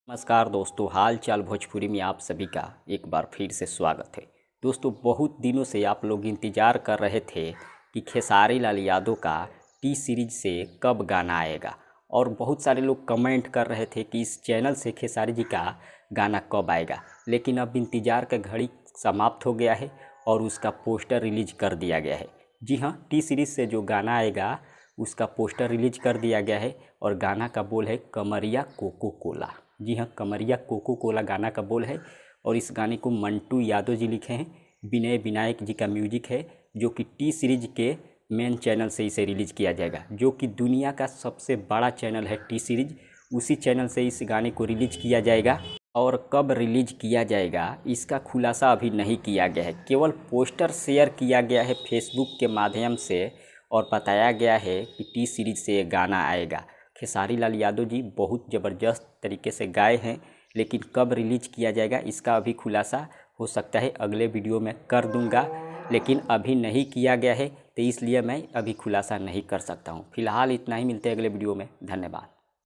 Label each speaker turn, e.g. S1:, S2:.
S1: नमस्कार दोस्तों, हाल चाल भोजपुरी में आप सभी का एक बार फिर से स्वागत है। दोस्तों, बहुत दिनों से आप लोग इंतज़ार कर रहे थे कि खेसारी लाल यादव का टी सीरीज से कब गाना आएगा और बहुत सारे लोग कमेंट कर रहे थे कि इस चैनल से खेसारी जी का गाना कब आएगा। लेकिन अब इंतज़ार का घड़ी समाप्त हो गया है और उसका पोस्टर रिलीज कर दिया गया है। जी हाँ, टी सीरीज से जो गाना आएगा उसका पोस्टर रिलीज कर दिया गया है और गाना का बोल है कमरिया कोको कोला। जी हाँ, कमरिया कोको कोला गाना का बोल है और इस गाने को मंटू यादव जी लिखे हैं। विनय विनायक जी का म्यूजिक है, जो कि टी सीरीज के मेन चैनल से इसे रिलीज किया जाएगा, जो कि दुनिया का सबसे बड़ा चैनल है टी सीरीज। उसी चैनल से इस गाने को रिलीज किया जाएगा और कब रिलीज किया जाएगा इसका खुलासा अभी नहीं किया गया है। केवल पोस्टर शेयर किया गया है फेसबुक के माध्यम से और बताया गया है कि टी सीरीज से ये गाना आएगा। खेसारी लाल यादव जी बहुत ज़बरदस्त तरीके से गाए हैं, लेकिन कब रिलीज किया जाएगा इसका अभी खुलासा हो सकता है अगले वीडियो में कर दूंगा, लेकिन अभी नहीं किया गया है तो इसलिए मैं अभी खुलासा नहीं कर सकता हूं। फिलहाल इतना ही, मिलते हैं अगले वीडियो में। धन्यवाद।